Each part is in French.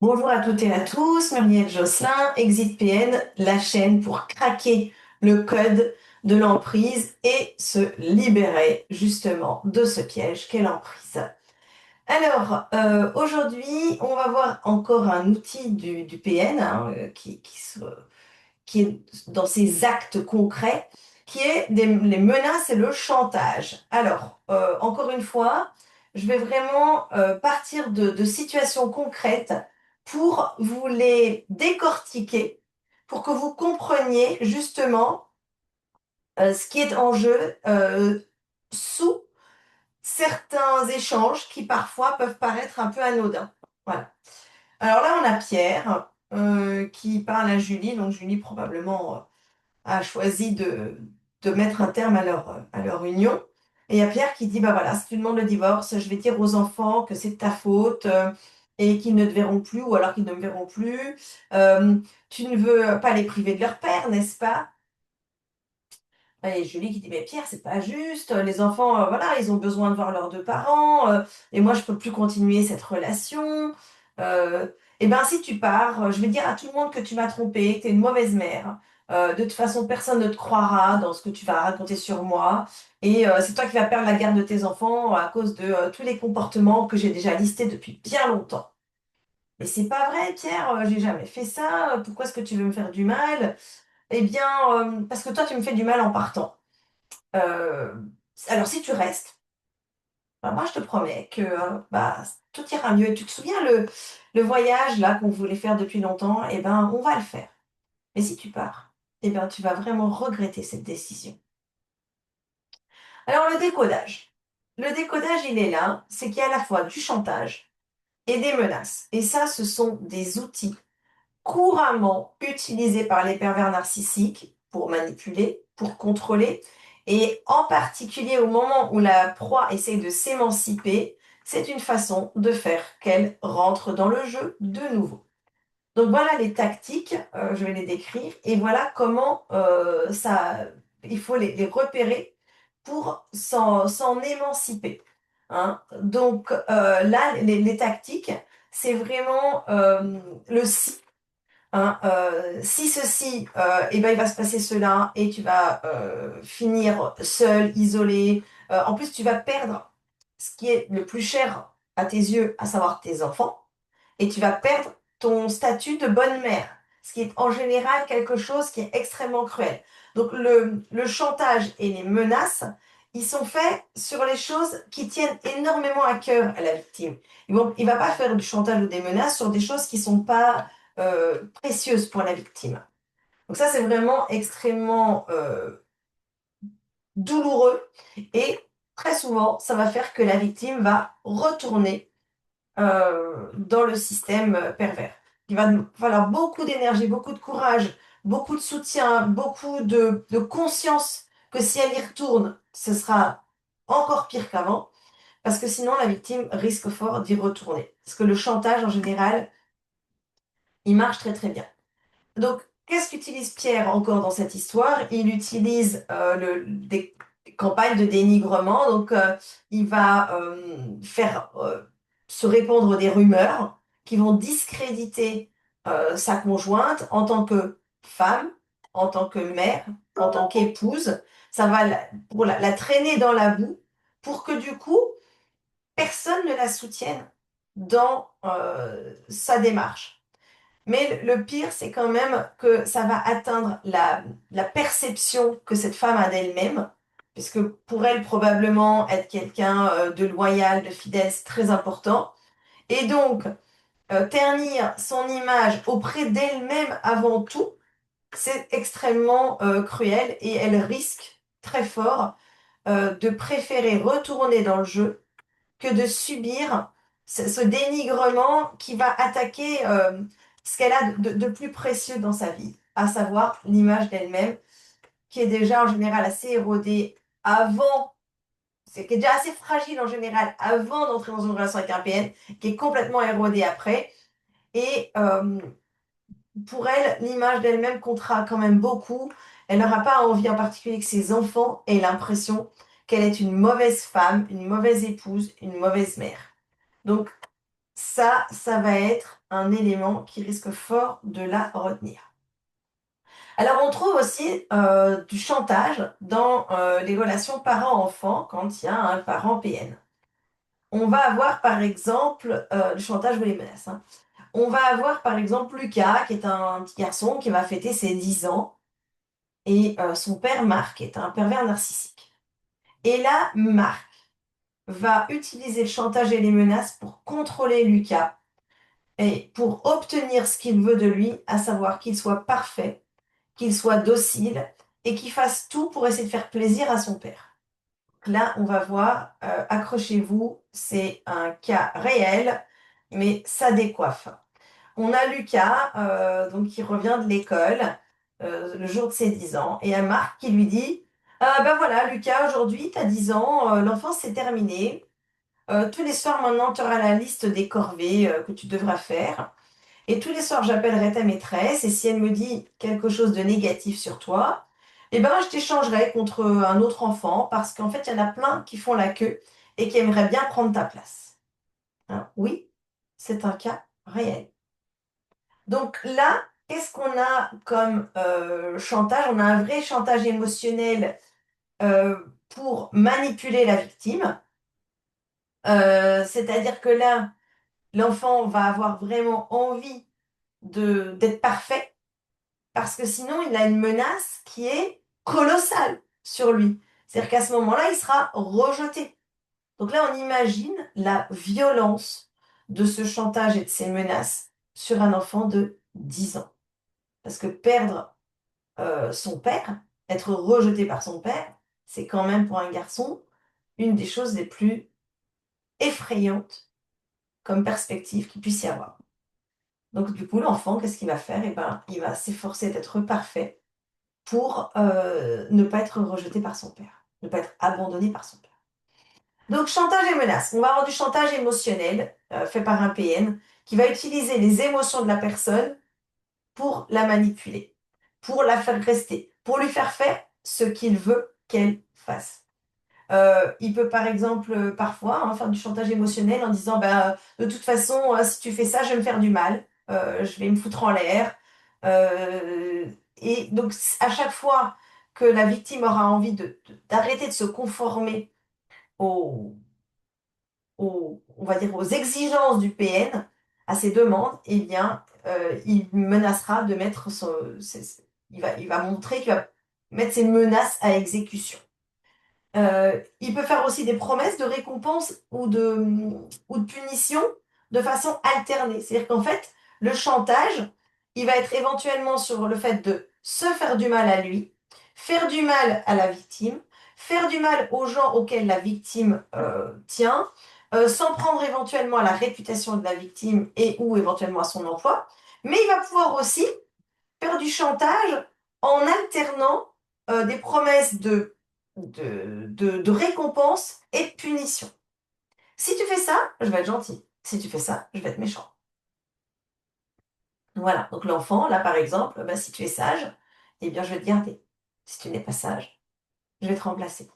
Bonjour à toutes et à tous, Muriel Josselin, ExitPN, la chaîne pour craquer le code de l'emprise et se libérer justement de ce piège qu'est l'emprise. Alors, aujourd'hui, on va voir encore un outil du PN qui est dans ses actes concrets, qui est les menaces et le chantage. Alors, encore une fois, je vais vraiment partir de situations concrètes pour vous les décortiquer, pour que vous compreniez justement ce qui est en jeu sous certains échanges qui parfois peuvent paraître un peu anodins. Voilà. Alors là, on a Pierre qui parle à Julie, donc Julie probablement a choisi de mettre un terme à leur union. Et il y a Pierre qui dit, bah voilà, si tu demandes le divorce, je vais dire aux enfants que c'est de ta faute et qu'ils ne te verront plus, ou alors qu'ils ne me verront plus. Euh, Tu ne veux pas les priver de leur père, n'est-ce pas? Et Julie qui dit, mais Pierre, c'est pas juste, les enfants, voilà, ils ont besoin de voir leurs deux parents, et moi, je peux plus continuer cette relation. Et ben, si tu pars, je vais dire à tout le monde que tu m'as trompé, que tu es une mauvaise mère. De toute façon, personne ne te croira dans ce que tu vas raconter sur moi. Et c'est toi qui vas perdre la garde de tes enfants à cause de tous les comportements que j'ai déjà listés depuis bien longtemps. Mais c'est pas vrai, Pierre, j'ai jamais fait ça. Pourquoi est-ce que tu veux me faire du mal? Eh bien, parce que toi, tu me fais du mal en partant. Euh, alors, si tu restes, bah, moi, je te promets que bah, tout ira mieux. Tu te souviens le voyage là qu'on voulait faire depuis longtemps? Eh ben, on va le faire. Mais si tu pars, eh ben, tu vas vraiment regretter cette décision. Alors, le décodage. Le décodage, il est là. C'est qu'il y a à la fois du chantage et des menaces. Et ça, ce sont des outils couramment utilisé par les pervers narcissiques pour manipuler, pour contrôler, et en particulier au moment où la proie essaie de s'émanciper, c'est une façon de faire qu'elle rentre dans le jeu de nouveau. Donc voilà les tactiques, je vais les décrire, et voilà comment il faut les repérer pour s'en émanciper. Hein. Donc là, les tactiques, c'est vraiment le si. Hein, si ceci, eh ben, il va se passer cela et tu vas finir seul, isolé. En plus, tu vas perdre ce qui est le plus cher à tes yeux, à savoir tes enfants, et tu vas perdre ton statut de bonne mère, ce qui est en général quelque chose qui est extrêmement cruel. Donc le chantage et les menaces, ils sont faits sur les choses qui tiennent énormément à cœur à la victime. Il va pas faire du chantage ou des menaces sur des choses qui sont pas précieuses pour la victime. Donc ça, c'est vraiment extrêmement douloureux et très souvent, ça va faire que la victime va retourner dans le système pervers. Il va falloir beaucoup d'énergie, beaucoup de courage, beaucoup de soutien, beaucoup de conscience que si elle y retourne, ce sera encore pire qu'avant, parce que sinon la victime risque fort d'y retourner. Parce que le chantage, en général, il marche très très bien. Donc, qu'est-ce qu'utilise Pierre encore dans cette histoire? Il utilise des campagnes de dénigrement. Donc, il va faire se répandre des rumeurs qui vont discréditer sa conjointe en tant que femme, en tant que mère, en tant qu'épouse. Ça va pour la traîner dans la boue pour que du coup, personne ne la soutienne dans sa démarche. Mais le pire, c'est quand même que ça va atteindre la perception que cette femme a d'elle-même, puisque pour elle, probablement, être quelqu'un de loyal, de fidèle, c'est très important. Et donc, ternir son image auprès d'elle-même avant tout, c'est extrêmement cruel et elle risque très fort de préférer retourner dans le jeu que de subir ce dénigrement qui va attaquer ce qu'elle a de plus précieux dans sa vie, à savoir l'image d'elle-même, qui est déjà en général assez érodée avant, c'est qui est déjà assez fragile en général avant d'entrer dans une relation avec un PN, qui est complètement érodée après. Et pour elle, l'image d'elle-même comptera quand même beaucoup. Elle n'aura pas envie en particulier que ses enfants aient l'impression qu'elle est une mauvaise femme, une mauvaise épouse, une mauvaise mère. Donc, ça va être un élément qui risque fort de la retenir. Alors, on trouve aussi du chantage dans les relations parents-enfants quand il y a un parent PN. On va avoir par exemple le chantage ou les menaces, hein. On va avoir par exemple Lucas, qui est un petit garçon qui va fêter ses 10 ans, et son père Marc est un pervers narcissique. Et là, Marc va utiliser le chantage et les menaces pour contrôler Lucas et pour obtenir ce qu'il veut de lui, à savoir qu'il soit parfait, qu'il soit docile et qu'il fasse tout pour essayer de faire plaisir à son père. Donc là, on va voir, accrochez-vous, c'est un cas réel, mais ça décoiffe. On a Lucas, donc qui revient de l'école le jour de ses 10 ans, et il y a Marc qui lui dit, ben voilà, Lucas, aujourd'hui, tu as 10 ans, l'enfance c'est terminé. Tous les soirs maintenant, tu auras la liste des corvées que tu devras faire. Et tous les soirs, j'appellerai ta maîtresse, et si elle me dit quelque chose de négatif sur toi, eh ben, je t'échangerai contre un autre enfant, parce qu'en fait, il y en a plein qui font la queue et qui aimeraient bien prendre ta place. Hein, oui, c'est un cas réel. Donc là, qu'est-ce qu'on a comme chantage? On a un vrai chantage émotionnel pour manipuler la victime. C'est-à-dire que là, l'enfant va avoir vraiment envie d'être parfait parce que sinon, il a une menace qui est colossale sur lui. C'est-à-dire qu'à ce moment-là, il sera rejeté. Donc là, on imagine la violence de ce chantage et de ces menaces sur un enfant de 10 ans. Parce que perdre son père, être rejeté par son père, c'est quand même pour un garçon une des choses les plus effrayantes comme perspective qu'il puisse y avoir. Donc du coup, l'enfant, qu'est-ce qu'il va faire? Eh ben, il va s'efforcer d'être parfait pour ne pas être rejeté par son père, ne pas être abandonné par son père. Donc chantage et menace. On va avoir du chantage émotionnel fait par un PN qui va utiliser les émotions de la personne pour la manipuler, pour la faire rester, pour lui faire faire ce qu'il veut qu'elle fasse. Il peut par exemple parfois faire du chantage émotionnel en disant bah, de toute façon, si tu fais ça, je vais me faire du mal, je vais me foutre en l'air. Euh, et donc à chaque fois que la victime aura envie d'arrêter de se conformer aux, on va dire aux exigences du PN, à ses demandes, eh bien, il menacera de mettre il va montrer qu'il va mettre ses menaces à exécution. Il peut faire aussi des promesses de récompense ou de punition de façon alternée. C'est-à-dire qu'en fait, le chantage, il va être éventuellement sur le fait de se faire du mal à lui, faire du mal à la victime, faire du mal aux gens auxquels la victime tient, s'en prendre éventuellement à la réputation de la victime et ou éventuellement à son emploi. Mais il va pouvoir aussi faire du chantage en alternant des promesses de récompense et de punition. Si tu fais ça, je vais être gentil. Si tu fais ça, je vais être méchant. Voilà. Donc l'enfant, là par exemple, bah, si tu es sage, eh bien je vais te garder. Si tu n'es pas sage, je vais te remplacer.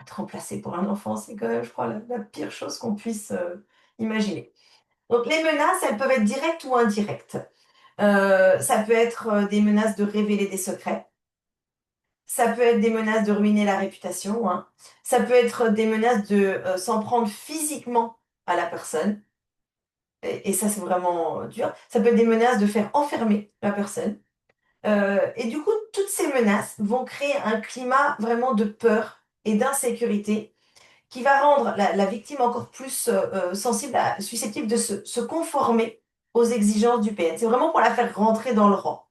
Te remplacer pour un enfant, c'est quand même, je crois, la pire chose qu'on puisse imaginer. Donc les menaces, elles peuvent être directes ou indirectes. Ça peut être des menaces de révéler des secrets. Ça peut être des menaces de ruiner la réputation, hein. Ça peut être des menaces de s'en prendre physiquement à la personne. Et ça, c'est vraiment dur. Ça peut être des menaces de faire enfermer la personne. Et du coup, toutes ces menaces vont créer un climat vraiment de peur et d'insécurité qui va rendre la victime encore plus sensible, susceptible de se conformer aux exigences du PN. C'est vraiment pour la faire rentrer dans le rang.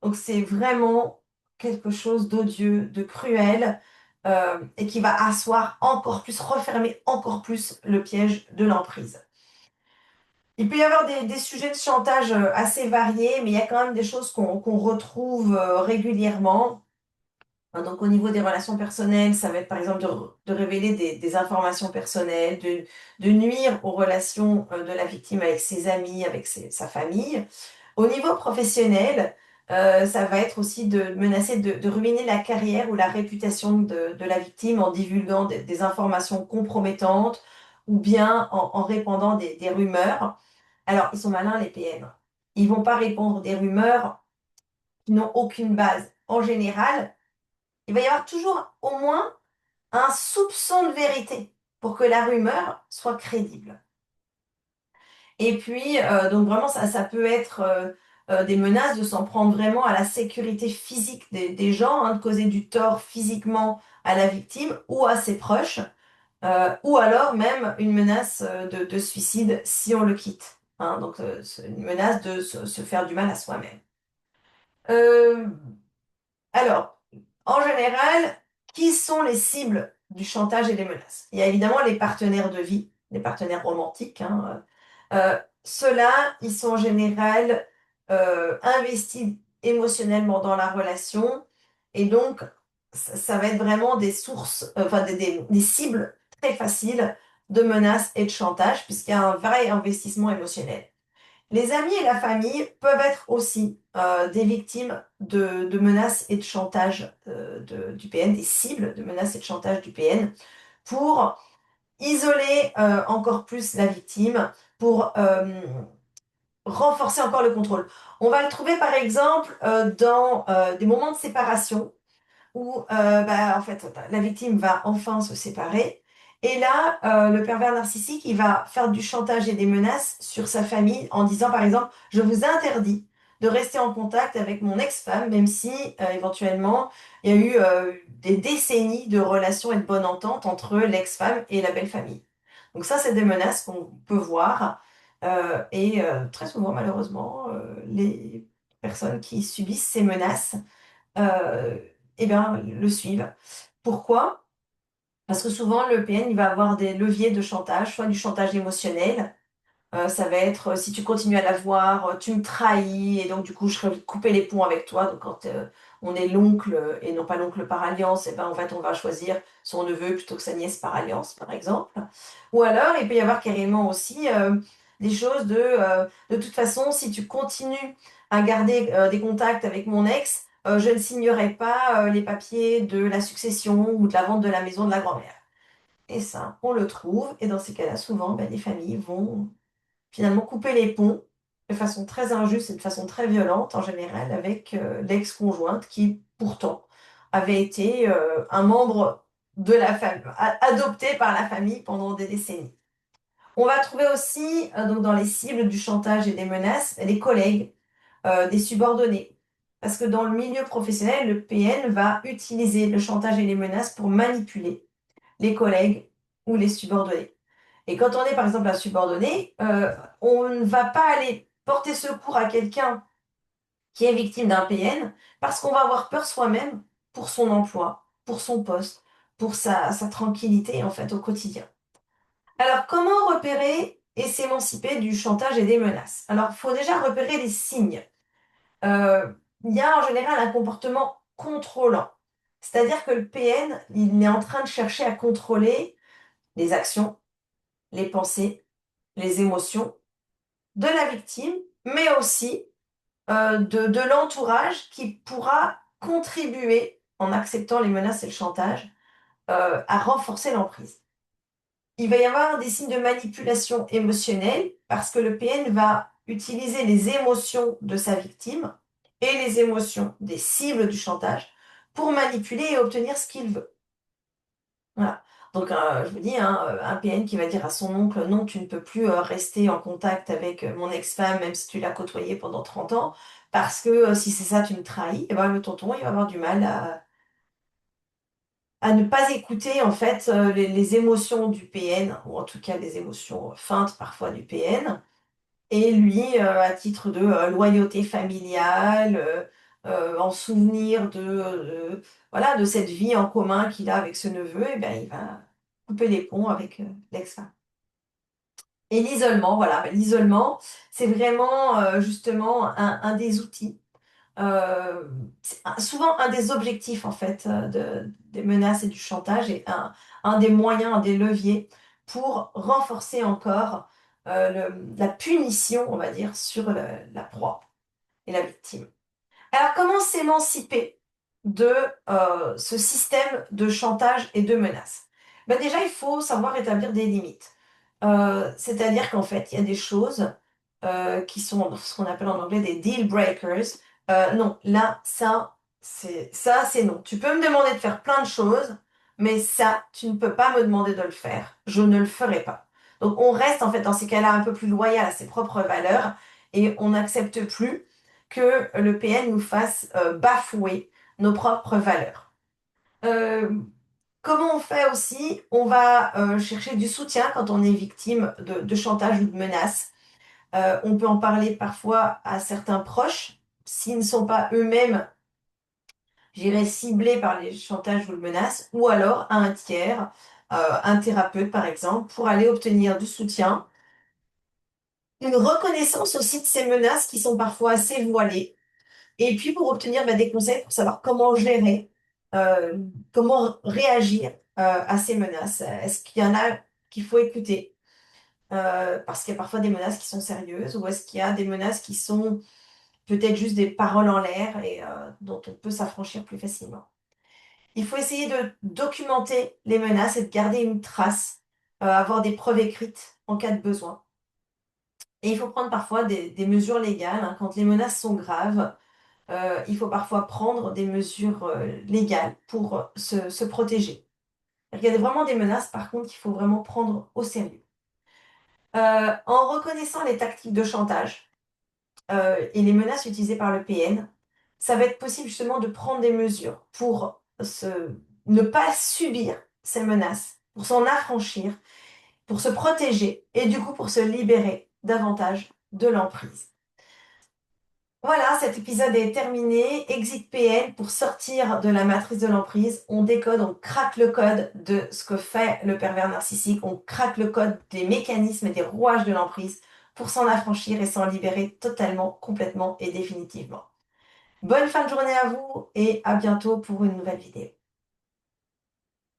Donc c'est vraiment quelque chose d'odieux, de cruel, et qui va asseoir encore plus, refermer encore plus le piège de l'emprise. Il peut y avoir des sujets de chantage assez variés, mais il y a quand même des choses qu'on retrouve régulièrement. Donc au niveau des relations personnelles, ça va être par exemple de révéler des informations personnelles, de nuire aux relations de la victime avec ses amis, avec sa famille. Au niveau professionnel, ça va être aussi de menacer de ruiner la carrière ou la réputation de la victime en divulguant des informations compromettantes ou bien en répandant des rumeurs. Alors, ils sont malins, les PM. Ils vont pas répandre des rumeurs qui n'ont aucune base. En général, il va y avoir toujours au moins un soupçon de vérité pour que la rumeur soit crédible. Et puis, donc vraiment, ça peut être des menaces de s'en prendre vraiment à la sécurité physique des gens, hein, de causer du tort physiquement à la victime ou à ses proches, ou alors même une menace de suicide si on le quitte. Hein. Donc, c'est une menace de se faire du mal à soi-même. Euh, alors, en général, qui sont les cibles du chantage et des menaces? Il y a évidemment les partenaires de vie, les partenaires romantiques. Hein. Ceux-là, ils sont en général investis émotionnellement dans la relation et donc ça va être vraiment des sources, enfin des cibles très faciles de menaces et de chantage puisqu'il y a un vrai investissement émotionnel. Les amis et la famille peuvent être aussi des victimes de menaces et de chantage du PN, des cibles de menaces et de chantage du PN, pour isoler encore plus la victime, pour renforcer encore le contrôle. On va le trouver par exemple dans des moments de séparation où en fait, la victime va enfin se séparer. Et là, le pervers narcissique, il va faire du chantage et des menaces sur sa famille en disant, par exemple, je vous interdis de rester en contact avec mon ex-femme, même si éventuellement il y a eu des décennies de relations et de bonne entente entre l'ex-femme et la belle famille. Donc ça, c'est des menaces qu'on peut voir. Très souvent, malheureusement, les personnes qui subissent ces menaces euh, eh bien, le suivent. Pourquoi? Parce que souvent, le PN, il va avoir des leviers de chantage, soit du chantage émotionnel. Ça va être si tu continues à la voir, tu me trahis, et donc du coup, je serai couper les ponts avec toi. Donc, quand on est l'oncle et non pas l'oncle par alliance, et ben, en fait, on va choisir son neveu plutôt que sa nièce par alliance, par exemple. Ou alors, il peut y avoir carrément aussi des choses de toute façon, si tu continues à garder des contacts avec mon ex, je ne signerai pas les papiers de la succession ou de la vente de la maison de la grand-mère. Et ça, on le trouve. Et dans ces cas-là, souvent, ben, les familles vont finalement couper les ponts de façon très injuste et de façon très violente en général avec l'ex-conjointe qui pourtant avait été un membre de la famille, adopté par la famille pendant des décennies. On va trouver aussi donc dans les cibles du chantage et des menaces les collègues, des subordonnés. Parce que dans le milieu professionnel, le PN va utiliser le chantage et les menaces pour manipuler les collègues ou les subordonnés. Et quand on est par exemple un subordonné, on ne va pas aller porter secours à quelqu'un qui est victime d'un PN parce qu'on va avoir peur soi-même pour son emploi, pour son poste, pour sa tranquillité en fait au quotidien. Alors comment repérer et s'émanciper du chantage et des menaces? Alors il faut déjà repérer les signes. Euh, il y a en général un comportement contrôlant. C'est-à-dire que le PN, il est en train de chercher à contrôler les actions, les pensées, les émotions de la victime, mais aussi de l'entourage qui pourra contribuer, en acceptant les menaces et le chantage, à renforcer l'emprise. Il va y avoir des signes de manipulation émotionnelle parce que le PN va utiliser les émotions de sa victime et les émotions des cibles du chantage pour manipuler et obtenir ce qu'il veut. Voilà. Donc, je vous dis, hein, un PN qui va dire à son oncle, non, tu ne peux plus rester en contact avec mon ex-femme, même si tu l'as côtoyée pendant 30 ans, parce que si c'est ça, tu me trahis, et ben, le tonton, il va avoir du mal à ne pas écouter, en fait, les émotions du PN, ou en tout cas les émotions feintes parfois du PN, et lui, à titre de loyauté familiale, en souvenir voilà, de cette vie en commun qu'il a avec ce neveu, et ben, il va couper les ponts avec l'ex-femme. Et l'isolement, voilà, ben, l'isolement, c'est vraiment justement un des outils, c'est souvent un des objectifs en fait des menaces et du chantage et un des moyens, un des leviers pour renforcer encore la punition, on va dire, sur la proie et la victime. Alors, comment s'émanciper de ce système de chantage et de menaces? Ben déjà, il faut savoir établir des limites. C'est-à-dire qu'en fait, il y a des choses qui sont ce qu'on appelle en anglais des deal breakers. Non, là, ça, c'est non. Tu peux me demander de faire plein de choses, mais ça, tu ne peux pas me demander de le faire. Je ne le ferai pas. Donc, on reste en fait dans ces cas-là un peu plus loyal à ses propres valeurs et on n'accepte plus que le PN nous fasse bafouer nos propres valeurs. Euh, Comment on fait aussi? On va chercher du soutien quand on est victime de chantage ou de menaces. On peut en parler parfois à certains proches, s'ils ne sont pas eux-mêmes, je dirais, ciblés par les chantages ou les menaces, ou alors à un tiers, un thérapeute par exemple, pour aller obtenir du soutien, une reconnaissance aussi de ces menaces qui sont parfois assez voilées, et puis pour obtenir des conseils pour savoir comment gérer, euh, comment réagir à ces menaces. Est-ce qu'il y en a qu'il faut écouter? Parce qu'il y a parfois des menaces qui sont sérieuses, ou est-ce qu'il y a des menaces qui sont peut-être juste des paroles en l'air et dont on peut s'affranchir plus facilement. Il faut essayer de documenter les menaces et de garder une trace, avoir des preuves écrites en cas de besoin. Et il faut prendre parfois des mesures légales, hein. Quand les menaces sont graves, il faut parfois prendre des mesures légales pour se protéger. Il y a vraiment des menaces, par contre, qu'il faut vraiment prendre au sérieux. En reconnaissant les tactiques de chantage, et les menaces utilisées par le PN, ça va être possible justement de prendre des mesures pour ne pas subir ces menaces, pour s'en affranchir, pour se protéger et du coup pour se libérer davantage de l'emprise. Voilà, cet épisode est terminé. Exit PN pour sortir de la matrice de l'emprise. On décode, on craque le code de ce que fait le pervers narcissique. On craque le code des mécanismes et des rouages de l'emprise pour s'en affranchir et s'en libérer totalement, complètement et définitivement. Bonne fin de journée à vous et à bientôt pour une nouvelle vidéo.